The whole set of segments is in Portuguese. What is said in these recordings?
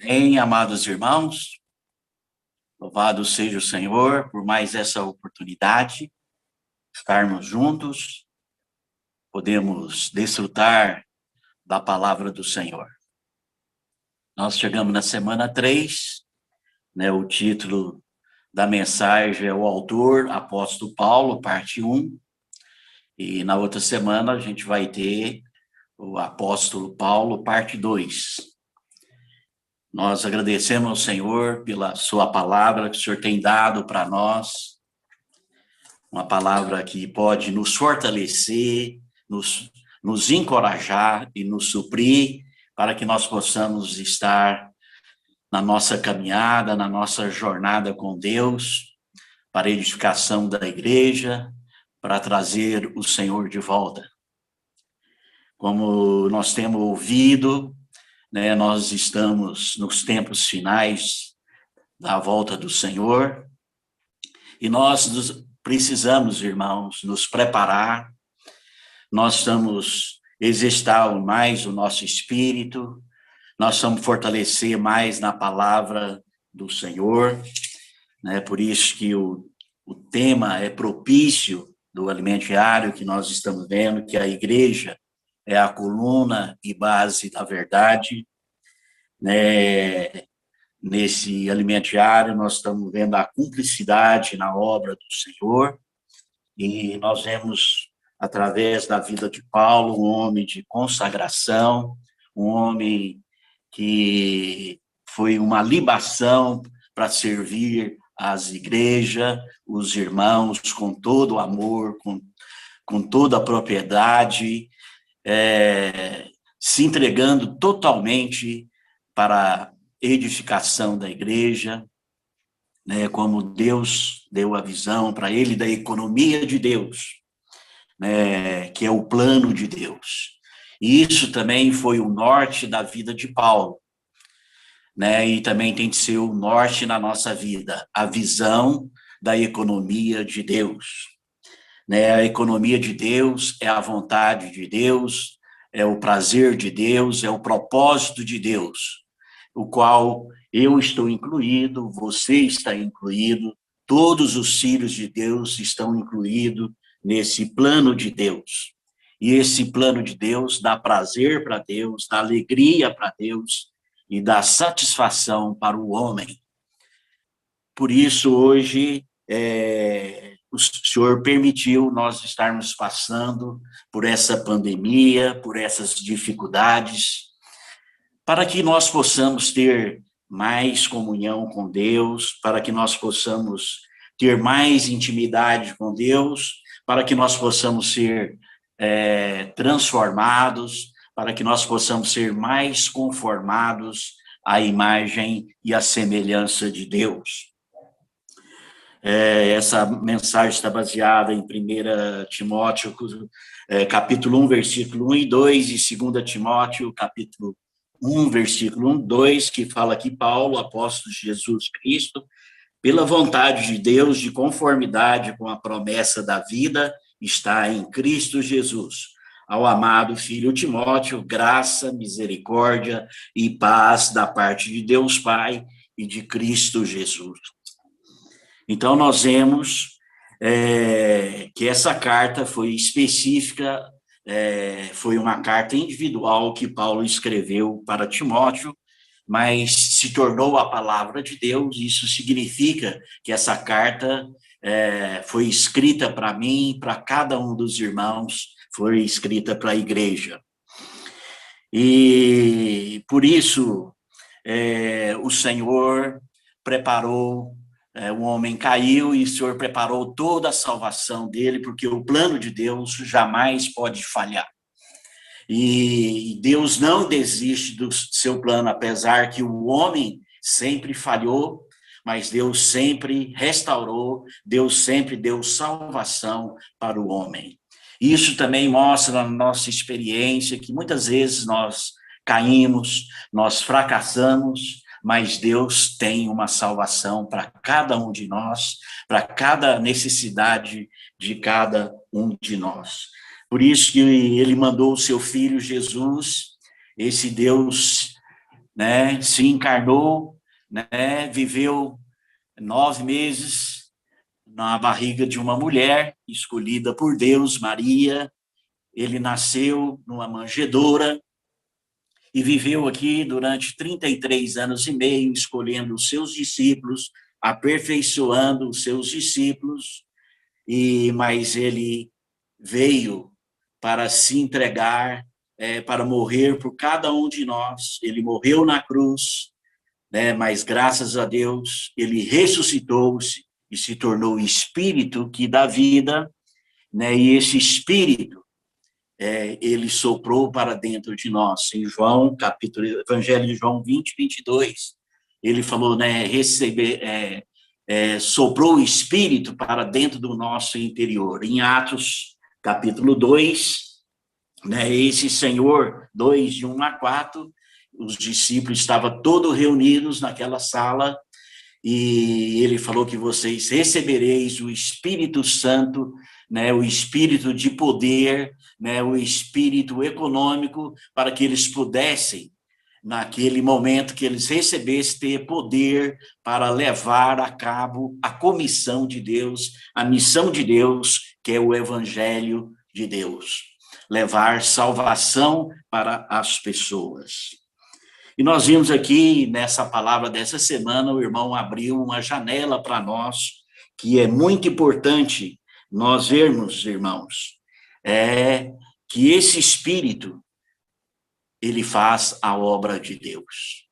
Bem, amados irmãos, louvado seja o Senhor por mais essa oportunidade, estarmos juntos, podemos desfrutar da palavra do Senhor. Nós chegamos na semana 3, né, o título da mensagem é o autor, apóstolo Paulo, parte 1, e na outra semana a gente vai ter o apóstolo Paulo, parte 2. Nós agradecemos ao Senhor pela sua palavra que o Senhor tem dado para nós, uma palavra que pode nos fortalecer, nos encorajar e nos suprir para que nós possamos estar na nossa caminhada, na nossa jornada com Deus, para a edificação da igreja, para trazer o Senhor de volta. Como nós temos ouvido, né, nós estamos nos tempos finais da volta do Senhor, e nós precisamos, irmãos, nos preparar. Nós estamos exercitar mais o nosso espírito, nós vamos fortalecer mais na palavra do Senhor, né? Por isso que o tema é propício do alimento diário que nós estamos vendo, que a igreja é a coluna e base da verdade, né? Nesse alimento diário, nós estamos vendo a cumplicidade na obra do Senhor, e nós vemos, através da vida de Paulo, um homem de consagração, um homem que foi uma libação para servir as igrejas, os irmãos, com todo o amor, com toda a propriedade, se entregando totalmente para edificação da igreja, né, como Deus deu a visão para ele da economia de Deus, né, que é o plano de Deus. E isso também foi o norte da vida de Paulo, né, e também tem que ser o norte na nossa vida, a visão da economia de Deus. Né, a economia de Deus é a vontade de Deus, é o prazer de Deus, é o propósito de Deus, o qual eu estou incluído, você está incluído, todos os filhos de Deus estão incluídos nesse plano de Deus. E esse plano de Deus dá prazer para Deus, dá alegria para Deus e dá satisfação para o homem. Por isso, hoje, o Senhor permitiu nós estarmos passando por essa pandemia, por essas dificuldades, para que nós possamos ter mais comunhão com Deus, para que nós possamos ter mais intimidade com Deus, para que nós possamos ser transformados, para que nós possamos ser mais conformados à imagem e à semelhança de Deus. Essa mensagem está baseada em 1 Timóteo, capítulo 1, versículo 1 e 2, e 2 Timóteo, capítulo 1, versículo 1, 2, que fala que Paulo, apóstolo de Jesus Cristo, pela vontade de Deus, de conformidade com a promessa da vida, está em Cristo Jesus. Ao amado filho Timóteo, graça, misericórdia e paz da parte de Deus Pai e de Cristo Jesus. Então, nós vemos que essa carta foi específica, foi uma carta individual que Paulo escreveu para Timóteo, mas se tornou a palavra de Deus. Isso significa que essa carta foi escrita para mim, para cada um dos irmãos, foi escrita para a igreja. E, por isso, o Senhor preparou, o homem caiu e o Senhor preparou toda a salvação dele, porque o plano de Deus jamais pode falhar. E Deus não desiste do seu plano, apesar que o homem sempre falhou, mas Deus sempre restaurou, Deus sempre deu salvação para o homem. Isso também mostra na nossa experiência que muitas vezes nós caímos, nós fracassamos, mas Deus tem uma salvação para cada um de nós, para cada necessidade de cada um de nós. Por isso que ele mandou o seu filho Jesus, esse Deus né, se encarnou, né, viveu 9 meses na barriga de uma mulher escolhida por Deus, Maria. Ele nasceu numa manjedoura e viveu aqui durante 33 anos e meio, escolhendo os seus discípulos, aperfeiçoando os seus discípulos, mas ele veio para se entregar, para morrer por cada um de nós. Ele morreu na cruz, né, mas graças a Deus, ele ressuscitou-se e se tornou o Espírito que dá vida, né, e esse Espírito, ele soprou para dentro de nós. Em João, Evangelho de João 20:22, ele falou, né, soprou o Espírito para dentro do nosso interior. Em Atos, capítulo 2, né, esse Senhor, 2, de 1 a 4, os discípulos estavam todos reunidos naquela sala, e ele falou que vocês recebereis o Espírito Santo, né, o Espírito de poder, né, o Espírito econômico, para que eles pudessem, naquele momento que eles recebessem, ter poder para levar a cabo a comissão de Deus, a missão de Deus, que é o Evangelho de Deus, levar salvação para as pessoas. E nós vimos aqui, nessa palavra dessa semana, o irmão abriu uma janela para nós, que é muito importante nós vermos, irmãos, que esse Espírito, ele faz a obra de Deus.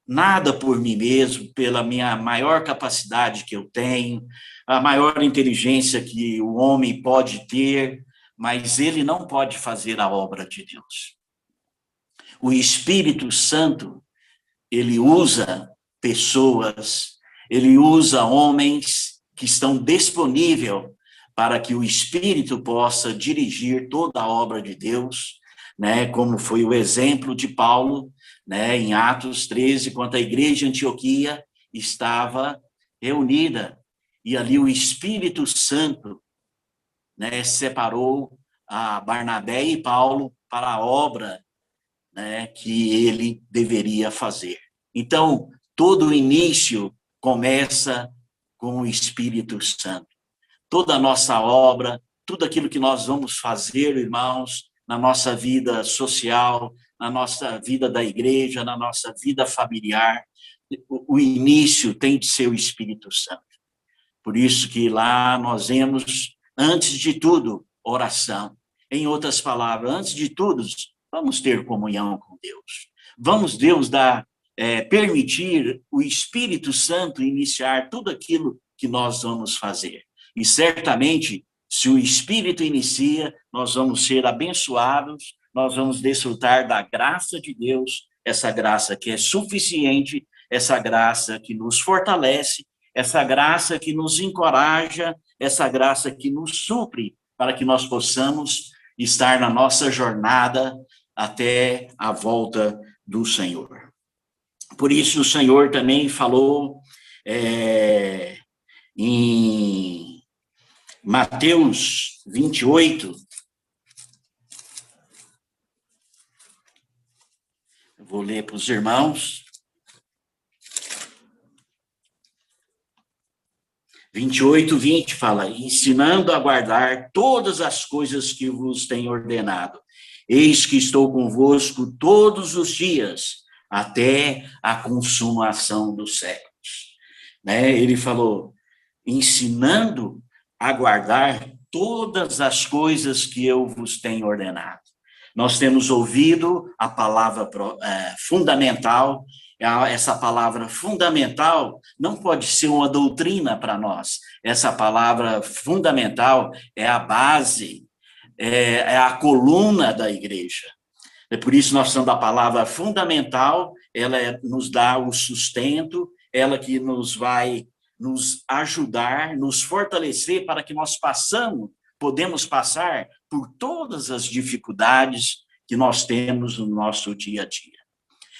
Nada por mim mesmo, pela minha maior capacidade que eu tenho, a maior inteligência que o homem pode ter, mas ele não pode fazer a obra de Deus. O Espírito Santo, ele usa pessoas, ele usa homens que estão disponíveis para que o Espírito possa dirigir toda a obra de Deus, né, como foi o exemplo de Paulo, né, em Atos 13, quando a igreja de Antioquia estava reunida, e ali o Espírito Santo, né, separou a Barnabé e Paulo para a obra, né, que ele deveria fazer. Então, todo o início começa com o Espírito Santo. Toda a nossa obra, tudo aquilo que nós vamos fazer, irmãos, na nossa vida social, na nossa vida da igreja, na nossa vida familiar, o início tem de ser o Espírito Santo. Por isso que lá nós vemos, antes de tudo, oração. Em outras palavras, antes de tudo, vamos ter comunhão com Deus. Vamos, Deus, permitir o Espírito Santo iniciar tudo aquilo que nós vamos fazer. E certamente, se o Espírito inicia, nós vamos ser abençoados, nós vamos desfrutar da graça de Deus, essa graça que é suficiente, essa graça que nos fortalece, essa graça que nos encoraja, essa graça que nos supre, para que nós possamos estar na nossa jornada até a volta do Senhor. Por isso o Senhor também falou em Mateus 28, eu vou ler para os irmãos, 28:20 fala, ensinando a guardar todas as coisas que vos tenho ordenado. Eis que estou convosco todos os dias, até a consumação dos séculos. Né? Ele falou, ensinando a guardar todas as coisas que eu vos tenho ordenado. Nós temos ouvido a palavra fundamental. Essa palavra fundamental não pode ser uma doutrina para nós. Essa palavra fundamental é a base, é a coluna da igreja. É por isso nós estamos da palavra fundamental, ela nos dá o sustento, ela que nos vai nos ajudar, nos fortalecer para que nós podemos passar por todas as dificuldades que nós temos no nosso dia a dia.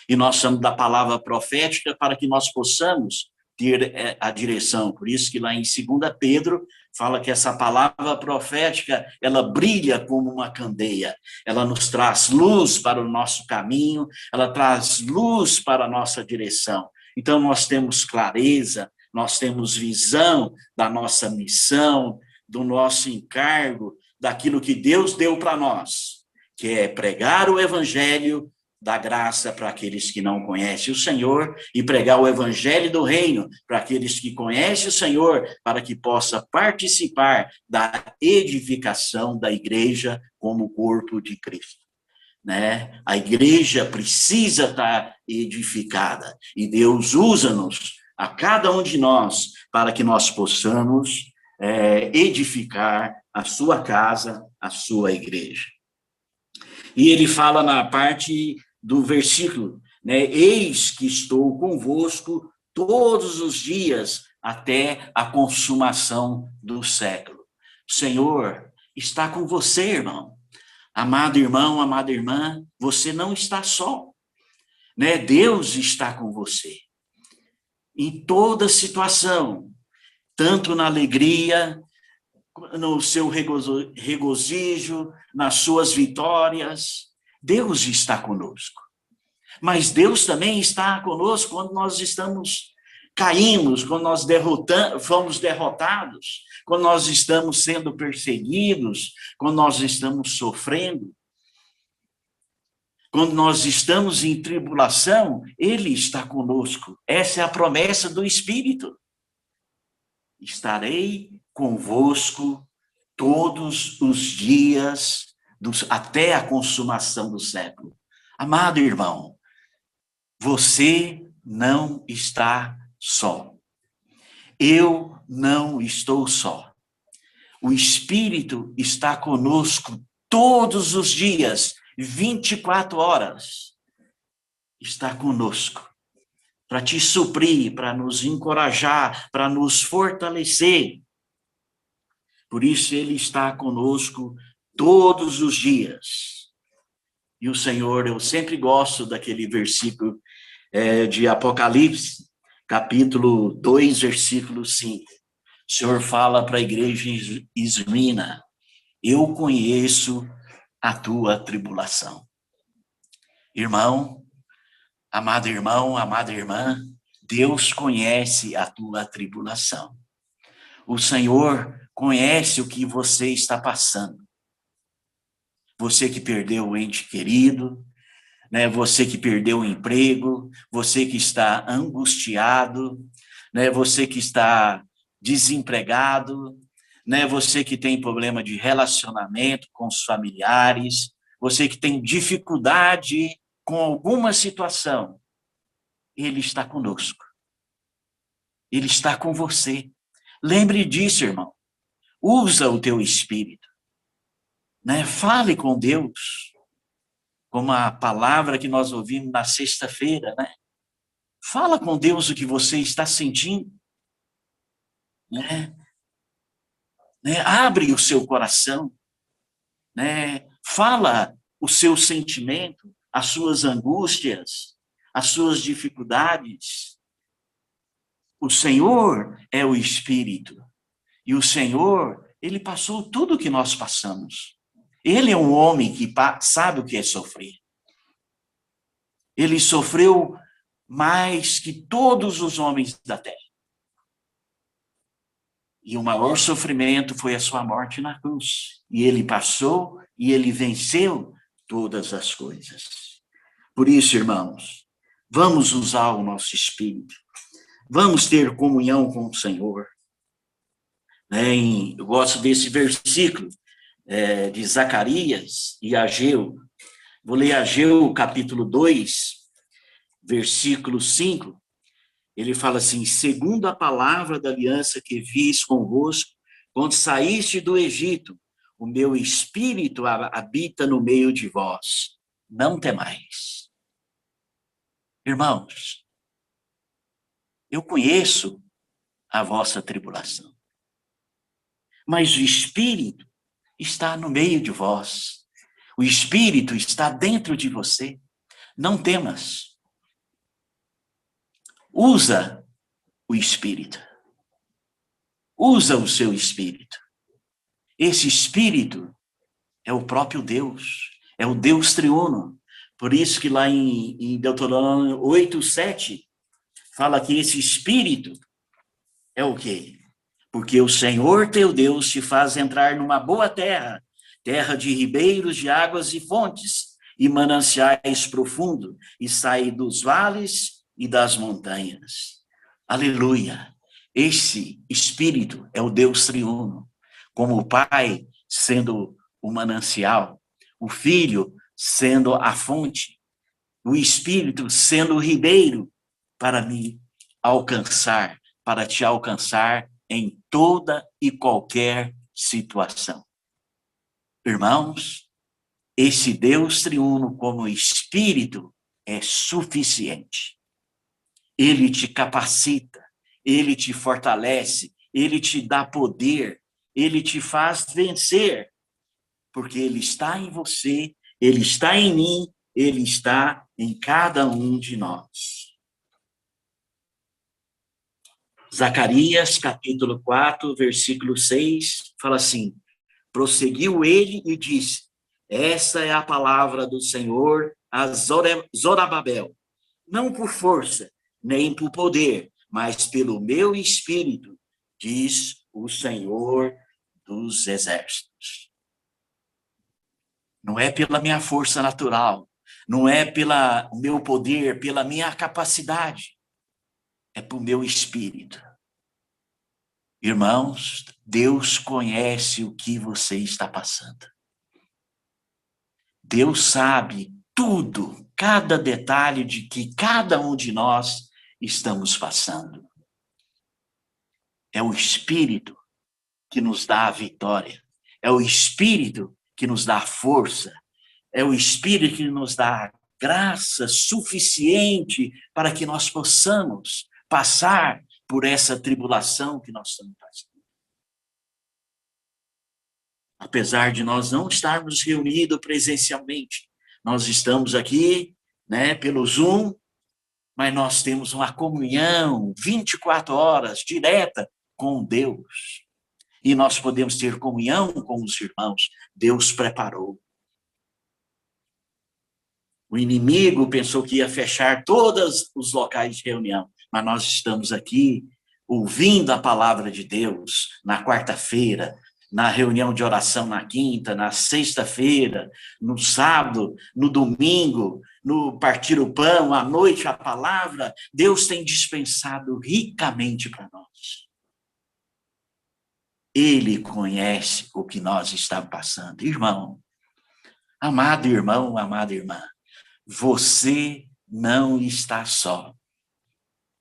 E nós somos da palavra profética para que nós possamos ter a direção. Por isso que lá em 2 Pedro fala que essa palavra profética, ela brilha como uma candeia. Ela nos traz luz para o nosso caminho, ela traz luz para a nossa direção. Então, nós temos clareza, nós temos visão da nossa missão, do nosso encargo, daquilo que Deus deu para nós, que é pregar o evangelho da graça para aqueles que não conhecem o Senhor e pregar o evangelho do reino para aqueles que conhecem o Senhor, para que possa participar da edificação da igreja como corpo de Cristo. Né? A igreja precisa estar edificada e Deus usa-nos, a cada um de nós, para que nós possamos edificar a sua casa, a sua igreja. E ele fala na parte do versículo, né? Eis que estou convosco todos os dias até a consumação do século. O Senhor está com você, irmão. Amado irmão, amada irmã, você não está só, né? Deus está com você. Em toda situação, tanto na alegria, no seu regozijo, nas suas vitórias, Deus está conosco. Mas Deus também está conosco quando nós caímos, quando nós fomos derrotados, quando nós estamos sendo perseguidos, quando nós estamos sofrendo. Quando nós estamos em tribulação, Ele está conosco. Essa é a promessa do Espírito. Estarei convosco todos os dias, até a consumação do século. Amado irmão, você não está só. Eu não estou só. O Espírito está conosco todos os dias, 24 horas. Está conosco para te suprir, para nos encorajar, para nos fortalecer. Por isso ele está conosco todos os dias. E o Senhor, eu sempre gosto daquele versículo de Apocalipse, capítulo 2, versículo 5. O Senhor fala para a igreja em Esmirna: eu conheço a tua tribulação. Irmão, amado irmão, amada irmã, Deus conhece a tua tribulação. O Senhor conhece o que você está passando. Você que perdeu o ente querido, né? Você que perdeu o emprego, você que está angustiado, né? Você que está desempregado, né? Você que tem problema de relacionamento com os familiares, você que tem dificuldade com alguma situação, Ele está conosco. Ele está com você. Lembre disso, irmão. Usa o teu espírito, né? Fale com Deus, como a palavra que nós ouvimos na sexta-feira, né? Fala com Deus o que você está sentindo, né? Abre o seu coração, né? Fala o seu sentimento, as suas angústias, as suas dificuldades. O Senhor é o Espírito. E o Senhor, Ele passou tudo o que nós passamos. Ele é um homem que sabe o que é sofrer. Ele sofreu mais que todos os homens da terra. E o maior sofrimento foi a sua morte na cruz. E Ele passou e Ele venceu todas as coisas. Por isso, irmãos, vamos usar o nosso espírito. Vamos ter comunhão com o Senhor. Eu gosto desse versículo de Zacarias e Ageu. Vou ler Ageu, capítulo 2, versículo 5. Ele fala assim: segundo a palavra da aliança que fiz convosco, quando saíste do Egito, o meu espírito habita no meio de vós. Não temais. Irmãos, eu conheço a vossa tribulação, mas o Espírito está no meio de vós. O Espírito está dentro de você. Não temas. Usa o Espírito. Usa o seu Espírito. Esse Espírito é o próprio Deus, é o Deus triuno. Por isso que lá em Deuteronômio 8:7, fala que esse Espírito é o quê? Porque o Senhor teu Deus te faz entrar numa boa terra, terra de ribeiros, de águas e fontes, e mananciais profundos, e sair dos vales e das montanhas. Aleluia! Esse Espírito é o Deus triuno, como o Pai sendo o manancial, o Filho sendo a fonte, o Espírito sendo o ribeiro para me alcançar, para te alcançar em toda e qualquer situação. Irmãos, esse Deus triuno como Espírito é suficiente. Ele te capacita, ele te fortalece, ele te dá poder, ele te faz vencer, porque ele está em você, ele está em mim, ele está em cada um de nós. Zacarias, capítulo 4, versículo 6, fala assim: prosseguiu ele e disse: essa é a palavra do Senhor a Zorobabel, não por força, nem por poder, mas pelo meu espírito, diz o Senhor dos exércitos. Não é pela minha força natural, não é pelo meu poder, pela minha capacidade, é pelo meu espírito. Irmãos, Deus conhece o que você está passando. Deus sabe tudo, cada detalhe de que cada um de nós estamos passando. É o Espírito que nos dá a vitória. É o Espírito que nos dá a força. É o Espírito que nos dá a graça suficiente para que nós possamos passar por essa tribulação que nós estamos passando. Apesar de nós não estarmos reunidos presencialmente, nós estamos aqui, né, pelo Zoom, mas nós temos uma comunhão 24 horas direta com Deus. E nós podemos ter comunhão com os irmãos. Deus preparou. O inimigo pensou que ia fechar todos os locais de reunião, mas nós estamos aqui ouvindo a palavra de Deus na quarta-feira, na reunião de oração na quinta, na sexta-feira, no sábado, no domingo, no partir o pão, à noite a palavra. Deus tem dispensado ricamente para nós. Ele conhece o que nós estamos passando. Irmão, amado irmão, amada irmã, você não está só.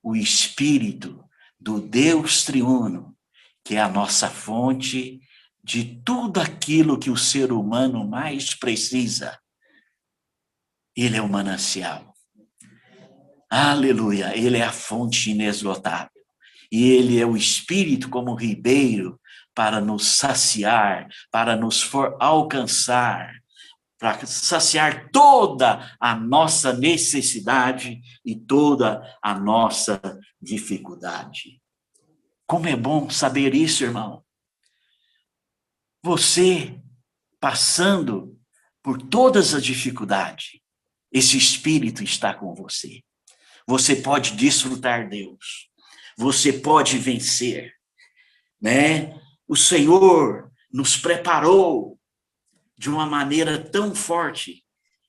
O Espírito do Deus triuno, que é a nossa fonte de tudo aquilo que o ser humano mais precisa, ele é o manancial. Aleluia, ele é a fonte inesgotável. E ele é o Espírito como ribeiro para nos saciar, para nos alcançar, para saciar toda a nossa necessidade e toda a nossa dificuldade. Como é bom saber isso, irmão. Você passando por todas as dificuldades, esse Espírito está com você. Você pode desfrutar Deus. Você pode vencer, né? O Senhor nos preparou de uma maneira tão forte,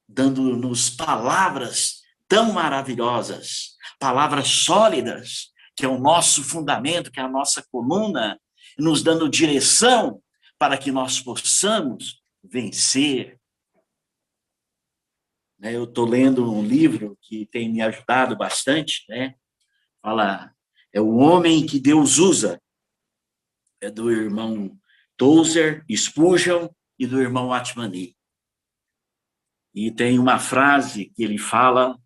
dando-nos palavras tão maravilhosas, palavras sólidas, que é o nosso fundamento, que é a nossa coluna, nos dando direção para que nós possamos vencer. Eu estou lendo um livro que tem me ajudado bastante, né? Fala, é o homem que Deus usa, é do irmão Tozer, Spurgeon e do irmão Atmani. E tem uma frase que ele fala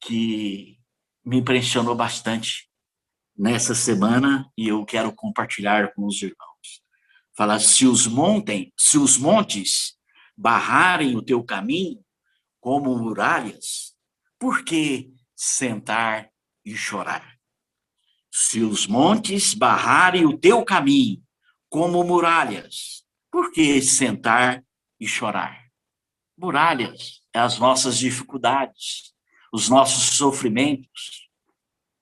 que me impressionou bastante nessa semana e eu quero compartilhar com os irmãos. Fala, se os montes barrarem o teu caminho como muralhas, por que sentar e chorar? Se os montes barrarem o teu caminho, como muralhas, por que sentar e chorar? Muralhas é as nossas dificuldades, os nossos sofrimentos,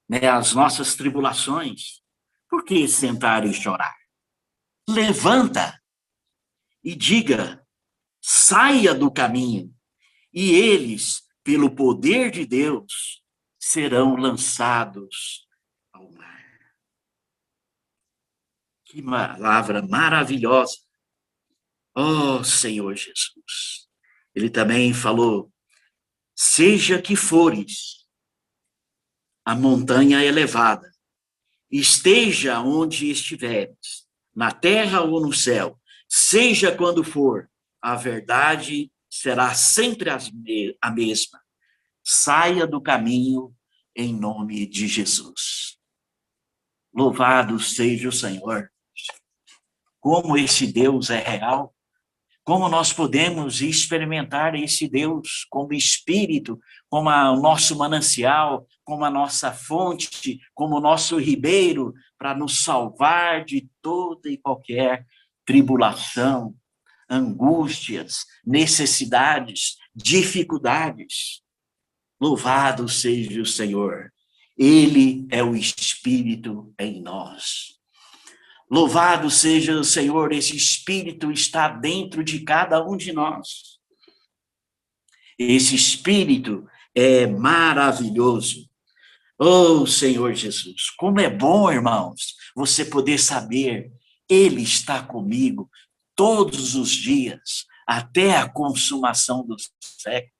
né, as nossas tribulações. Por que sentar e chorar? Levanta e diga, saia do caminho, e eles, pelo poder de Deus, serão lançados ao mar. Que palavra maravilhosa. Oh, Senhor Jesus. Ele também falou, seja que fores a montanha elevada, esteja onde estiveres, na terra ou no céu, seja quando for, a verdade será sempre a mesma. Saia do caminho em nome de Jesus. Louvado seja o Senhor. Como esse Deus é real, como nós podemos experimentar esse Deus como espírito, como o nosso manancial, como a nossa fonte, como o nosso ribeiro, para nos salvar de toda e qualquer tribulação, angústias, necessidades, dificuldades. Louvado seja o Senhor. Ele é o Espírito em nós. Louvado seja o Senhor, esse Espírito está dentro de cada um de nós. Esse Espírito é maravilhoso. Oh, Senhor Jesus, como é bom, irmãos, você poder saber, Ele está comigo todos os dias, até a consumação do século.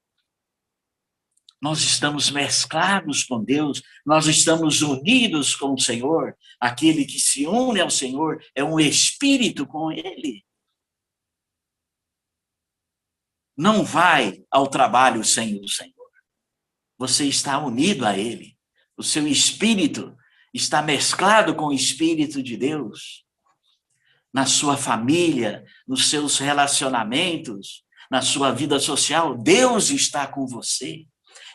Nós estamos mesclados com Deus, nós estamos unidos com o Senhor. Aquele que se une ao Senhor é um espírito com Ele. Não vai ao trabalho sem o Senhor. Você está unido a Ele. O seu espírito está mesclado com o Espírito de Deus. Na sua família, nos seus relacionamentos, na sua vida social, Deus está com você.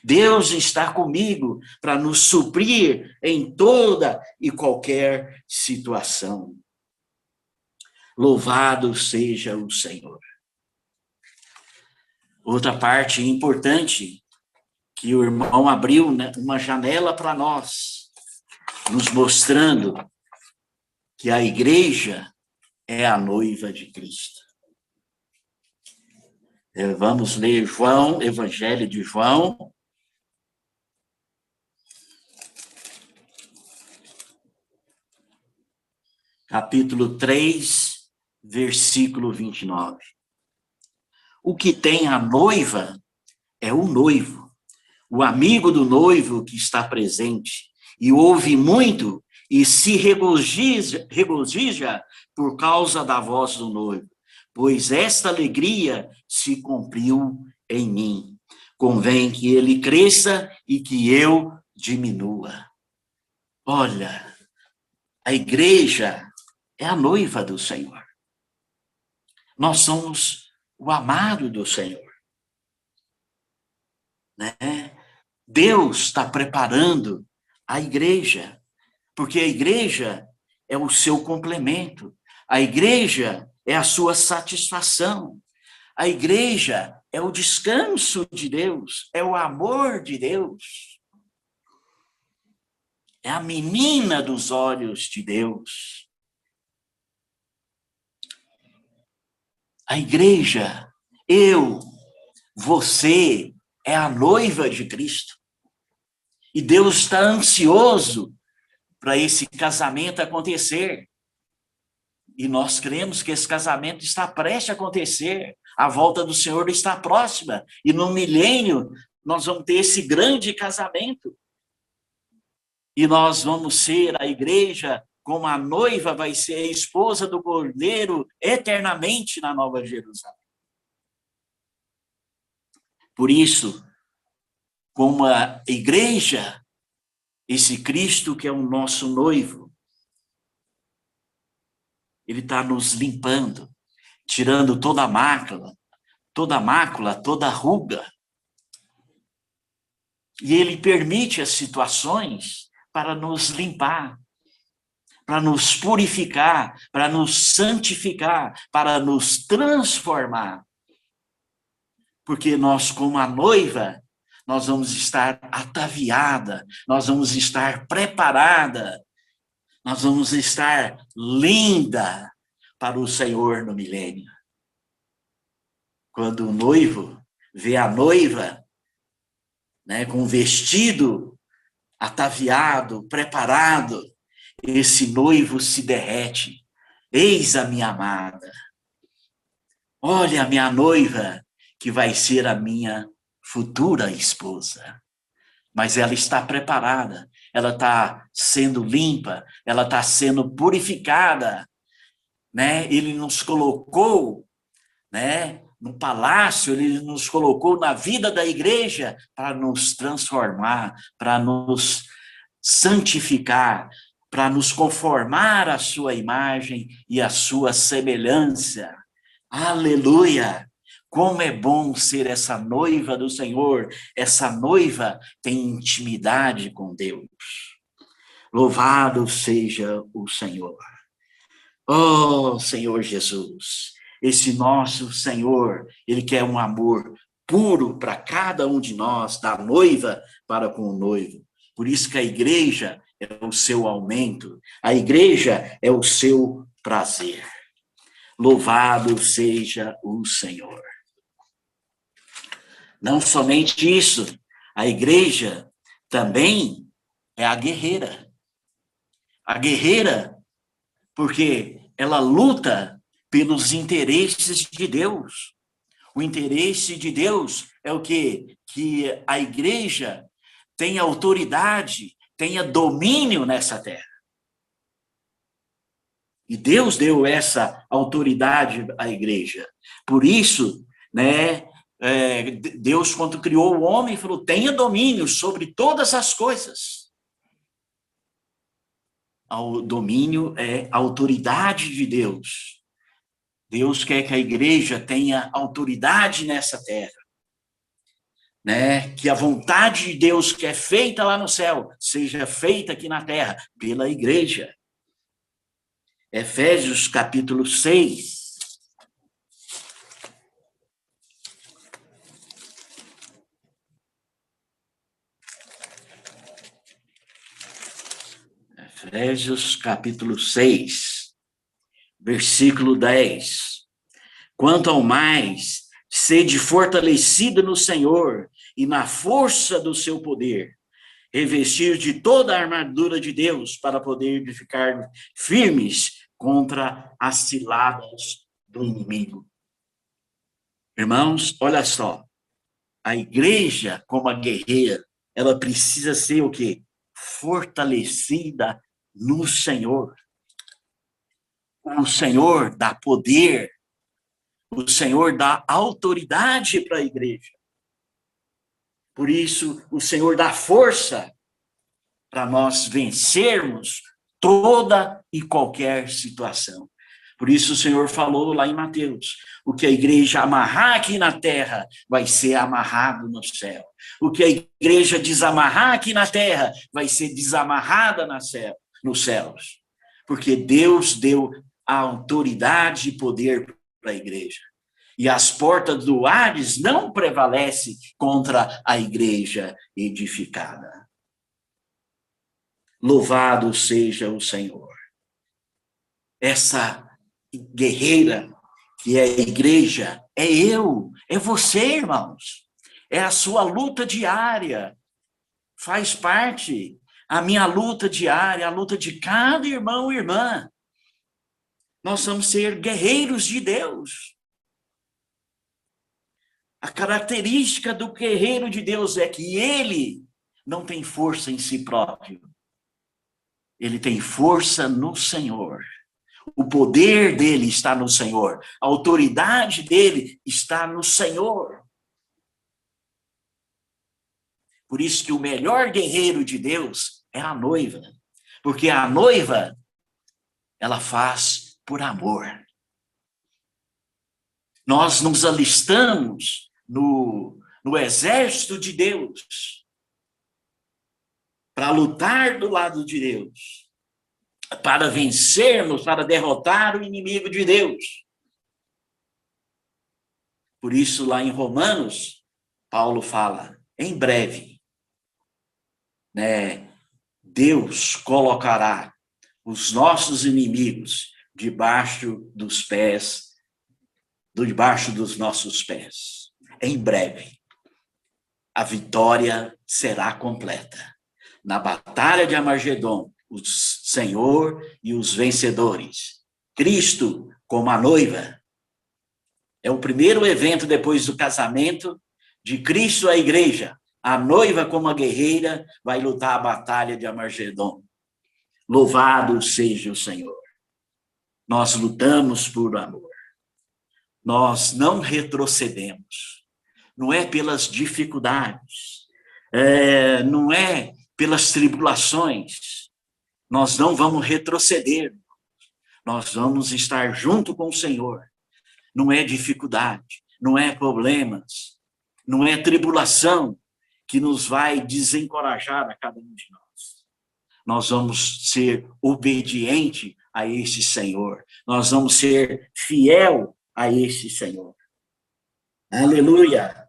Deus está comigo para nos suprir em toda e qualquer situação. Louvado seja o Senhor. Outra parte importante que o irmão abriu, né, uma janela para nós, nos mostrando que a igreja é a noiva de Cristo. Vamos ler João, Evangelho de João, capítulo 3, versículo 29. O que tem a noiva é o noivo, o amigo do noivo que está presente, e ouve muito e se regozija por causa da voz do noivo, pois esta alegria se cumpriu em mim. Convém que ele cresça e que eu diminua. Olha, a igreja é a noiva do Senhor. Nós somos o amado do Senhor. Né? Deus está preparando a igreja, porque a igreja é o seu complemento, a igreja é a sua satisfação, a igreja é o descanso de Deus, é o amor de Deus, é a menina dos olhos de Deus. A igreja, eu, você, é a noiva de Cristo. E Deus está ansioso para esse casamento acontecer. E nós cremos que esse casamento está prestes a acontecer. A volta do Senhor está próxima. E no milênio, nós vamos ter esse grande casamento. E nós vamos ser a igreja, como a noiva vai ser a esposa do Cordeiro eternamente na Nova Jerusalém. Por isso, como a igreja, esse Cristo que é o nosso noivo, ele está nos limpando, tirando toda a mácula, toda ruga. E ele permite as situações para nos limpar, para nos purificar, para nos santificar, para nos transformar. Porque nós, como a noiva, nós vamos estar ataviada, nós vamos estar preparada, nós vamos estar linda para o Senhor no milênio. Quando o noivo vê a noiva, né, com o vestido ataviado, preparado, esse noivo se derrete. Eis a minha amada. Olha a minha noiva, que vai ser a minha futura esposa. Mas ela está preparada, ela está sendo limpa, ela está sendo purificada, né? Ele nos colocou, né, no palácio, ele nos colocou na vida da igreja para nos transformar, para nos santificar, para nos conformar à sua imagem e à sua semelhança. Aleluia! Como é bom ser essa noiva do Senhor. Essa noiva tem intimidade com Deus. Louvado seja o Senhor. Oh, Senhor Jesus, esse nosso Senhor, Ele quer um amor puro para cada um de nós, da noiva para com o noivo. Por isso que a igreja é o seu aumento, a igreja é o seu prazer. Louvado seja o Senhor. Não somente isso, a igreja também é a guerreira. A guerreira, porque ela luta pelos interesses de Deus. O interesse de Deus é o quê? Que a igreja tenha autoridade, tenha domínio nessa terra. E Deus deu essa autoridade à igreja. Por isso, né, Deus, quando criou o homem, falou, tenha domínio sobre todas as coisas. O domínio é a autoridade de Deus. Deus quer que a igreja tenha autoridade nessa terra. Né? Que a vontade de Deus que é feita lá no céu, seja feita aqui na terra, pela igreja. Efésios capítulo 6. Efésios capítulo 6, versículo 10. Quanto ao mais, sede fortalecida no Senhor e na força do seu poder, revestir de toda a armadura de Deus para poder ficar firmes contra as ciladas do inimigo. Irmãos, olha só, a igreja, como a guerreira, ela precisa ser o quê? Fortalecida no Senhor. O Senhor dá poder, o Senhor dá autoridade para a igreja. Por isso, o Senhor dá força para nós vencermos toda e qualquer situação. Por isso o Senhor falou lá em Mateus, o que a igreja amarrar aqui na terra vai ser amarrado no céu. O que a igreja desamarrar aqui na terra vai ser desamarrada nos céus. Porque Deus deu a autoridade e poder para a igreja. E as portas do Hades não prevalecem contra a igreja edificada. Louvado seja o Senhor. Essa guerreira que é a igreja, é eu, é você, irmãos. É a sua luta diária. Faz parte a minha luta diária, a luta de cada irmão e irmã. Nós vamos ser guerreiros de Deus. A característica do guerreiro de Deus é que ele não tem força em si próprio. Ele tem força no Senhor. O poder dele está no Senhor. A autoridade dele está no Senhor. Por isso que o melhor guerreiro de Deus é a noiva. Porque a noiva, ela faz por amor. Nós nos alistamos no exército de Deus para lutar do lado de Deus. para vencermos, para derrotar o inimigo de Deus. Por isso, lá em Romanos, Paulo fala, em breve, né, Deus colocará os nossos inimigos debaixo dos nossos pés. Em breve, a vitória será completa. Na batalha de Armagedon, o Senhor e os vencedores. Cristo como a noiva. É o primeiro evento depois do casamento de Cristo à igreja. A noiva como a guerreira vai lutar a batalha de Armagedon. Louvado seja o Senhor. Nós lutamos por amor. Nós não retrocedemos. Não é pelas dificuldades, não é pelas tribulações. Nós não vamos retroceder. Nós vamos estar junto com o Senhor. Não é dificuldade, não é problemas, não é tribulação que nos vai desencorajar a cada um de nós. Nós vamos ser obediente a esse Senhor. Nós vamos ser fiel a esse Senhor. Aleluia!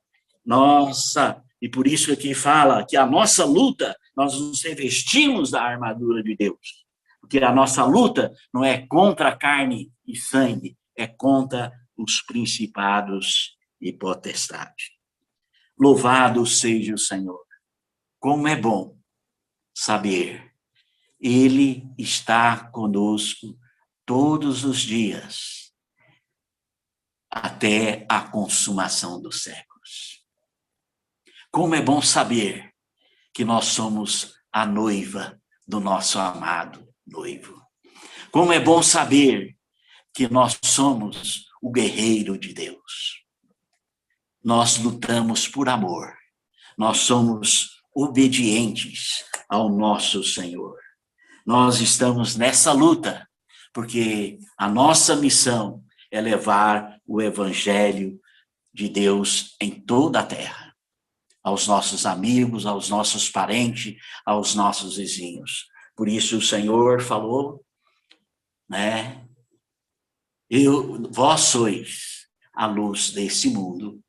Nossa, e por isso aqui fala que a nossa luta, nós nos revestimos da armadura de Deus. Porque a nossa luta não é contra carne e sangue, é contra os principados e potestades. Louvado seja o Senhor. Como é bom saber, Ele está conosco todos os dias, até a consumação dos séculos. Como é bom saber que nós somos a noiva do nosso amado noivo. Como é bom saber que nós somos o guerreiro de Deus. Nós lutamos por amor. Nós somos obedientes ao nosso Senhor. Nós estamos nessa luta, porque a nossa missão é levar o evangelho de Deus em toda a terra, aos nossos amigos, aos nossos parentes, aos nossos vizinhos. Por isso o Senhor falou, né? Vós sois a luz desse mundo,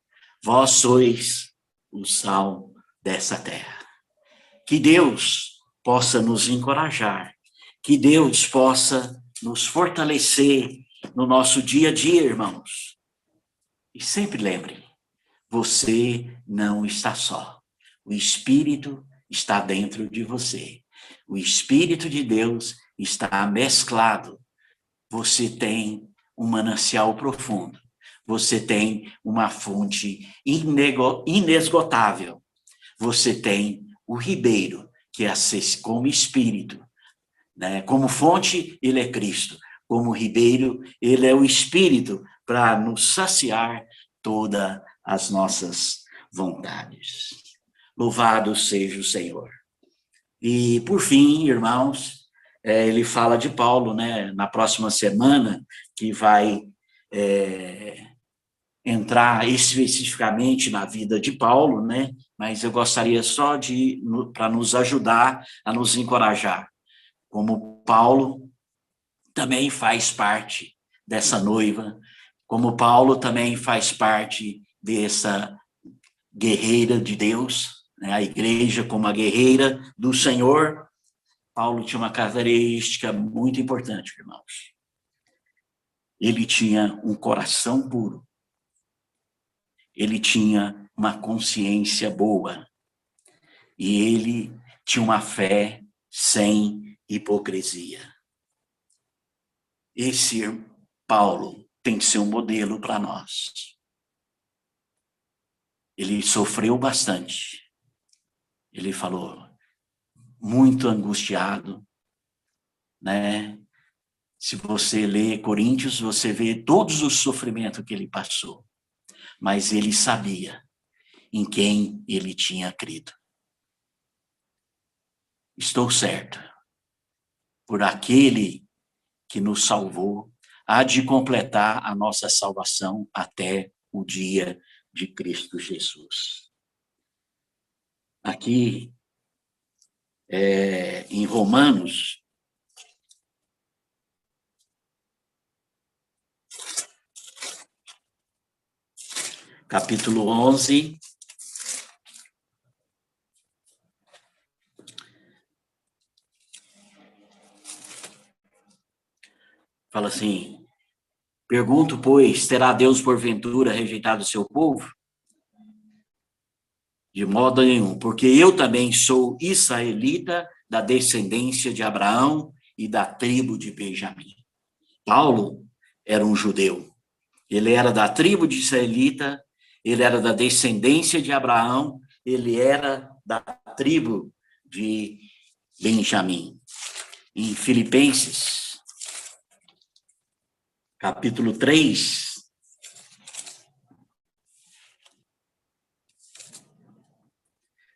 vós sois o sal dessa terra. Que Deus possa nos encorajar, que Deus possa nos fortalecer no nosso dia a dia, irmãos. E sempre lembre, você não está só. O Espírito está dentro de você. O Espírito de Deus está mesclado. Você tem um manancial profundo. Você tem uma fonte inesgotável. Você tem o ribeiro, que é como Espírito. Né? Como fonte, ele é Cristo. Como ribeiro, ele é o Espírito para nos saciar todas as nossas vontades. Louvado seja o Senhor. E, por fim, irmãos, ele fala de Paulo, né, na próxima semana, que vai entrar especificamente na vida de Paulo, né, mas eu gostaria só para nos ajudar, a nos encorajar. Como Paulo também faz parte dessa noiva, como Paulo também faz parte dessa guerreira de Deus, né, a igreja como a guerreira do Senhor. Paulo tinha uma característica muito importante, irmãos. Ele tinha um coração puro. Ele tinha uma consciência boa. E ele tinha uma fé sem hipocrisia. Esse Paulo tem que ser um modelo para nós. Ele sofreu bastante. Ele falou, muito angustiado, né? Se você lê Coríntios, você vê todos os sofrimentos que ele passou. Mas ele sabia em quem ele tinha crido. Estou certo. Por aquele que nos salvou, há de completar a nossa salvação até o dia de Cristo Jesus. Aqui, em Romanos, capítulo 11. Fala assim: pergunto, pois, terá Deus porventura rejeitado o seu povo? De modo nenhum, porque eu também sou israelita da descendência de Abraão e da tribo de Benjamim. Paulo era um judeu. Ele era da tribo de israelita, ele era da descendência de Abraão, ele era da tribo de Benjamim. Em Filipenses, capítulo 3,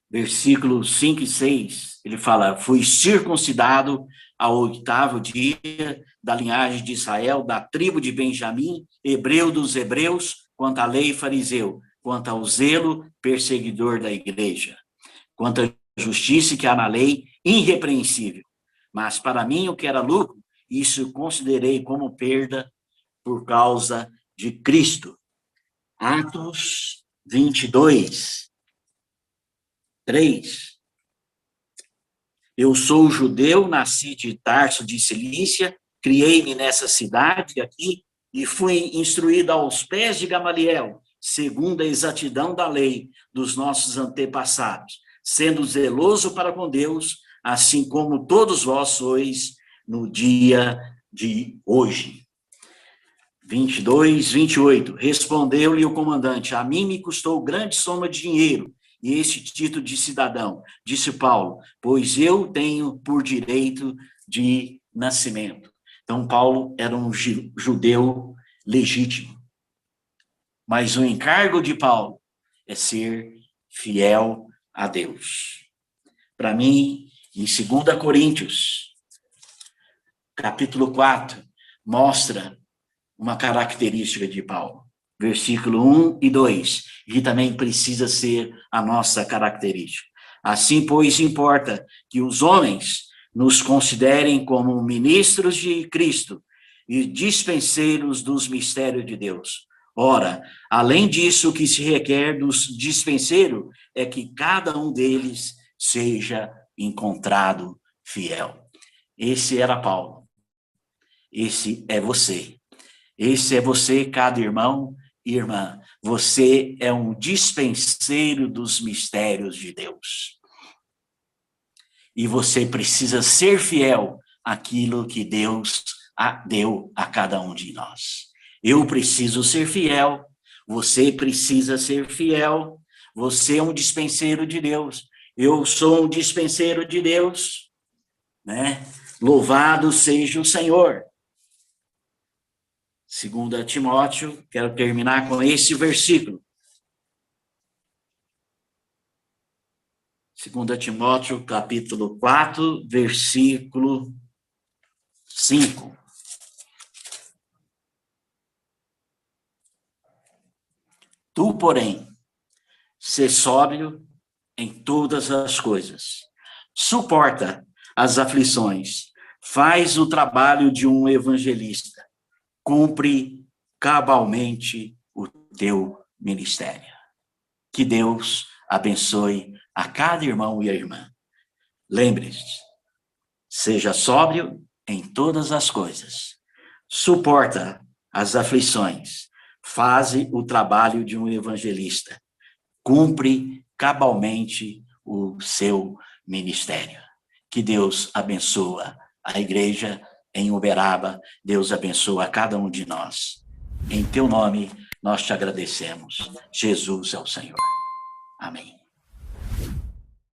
versículos 5 e 6, ele fala: fui circuncidado ao 8º dia da linhagem de Israel, da tribo de Benjamim, hebreu dos hebreus, quanto à lei fariseu, quanto ao zelo perseguidor da igreja, quanto à justiça que há na lei, irrepreensível. Mas para mim o que era lucro, isso considerei como perda por causa de Cristo. Atos 22, 3. Eu sou judeu, nasci de Tarso de Cilícia, criei-me nessa cidade aqui e fui instruído aos pés de Gamaliel, segundo a exatidão da lei dos nossos antepassados, sendo zeloso para com Deus, assim como todos vós sois no dia de hoje. 22, 28. Respondeu-lhe o comandante: a mim me custou grande soma de dinheiro e este título de cidadão, disse Paulo, pois eu tenho por direito de nascimento. Então, Paulo era um judeu legítimo. Mas o encargo de Paulo é ser fiel a Deus. Para mim, em 2 Coríntios, capítulo 4, mostra uma característica de Paulo. Versículo 1 e 2, que também precisa ser a nossa característica. Assim, pois, importa que os homens nos considerem como ministros de Cristo e dispenseiros dos mistérios de Deus. Ora, além disso, o que se requer dos dispenseiros é que cada um deles seja encontrado fiel. Esse era Paulo. Esse é você. Esse é você, cada irmão e irmã. Você é um dispenseiro dos mistérios de Deus. E você precisa ser fiel àquilo que Deus deu a cada um de nós. Eu preciso ser fiel, você precisa ser fiel, você é um dispenseiro de Deus, eu sou um dispenseiro de Deus, né? Louvado seja o Senhor. 2 Timóteo, quero terminar com esse versículo. 2 Timóteo, capítulo 4, versículo 5. Tu, porém, sê sóbrio em todas as coisas. Suporta as aflições. Faz o trabalho de um evangelista. Cumpre cabalmente o teu ministério. Que Deus abençoe a cada irmão e a irmã. Lembre-se, seja sóbrio em todas as coisas. Suporta as aflições. Faze o trabalho de um evangelista. Cumpre cabalmente o seu ministério. Que Deus abençoe a igreja em Uberaba. Deus abençoe a cada um de nós. Em teu nome, nós te agradecemos. Jesus é o Senhor. Amém.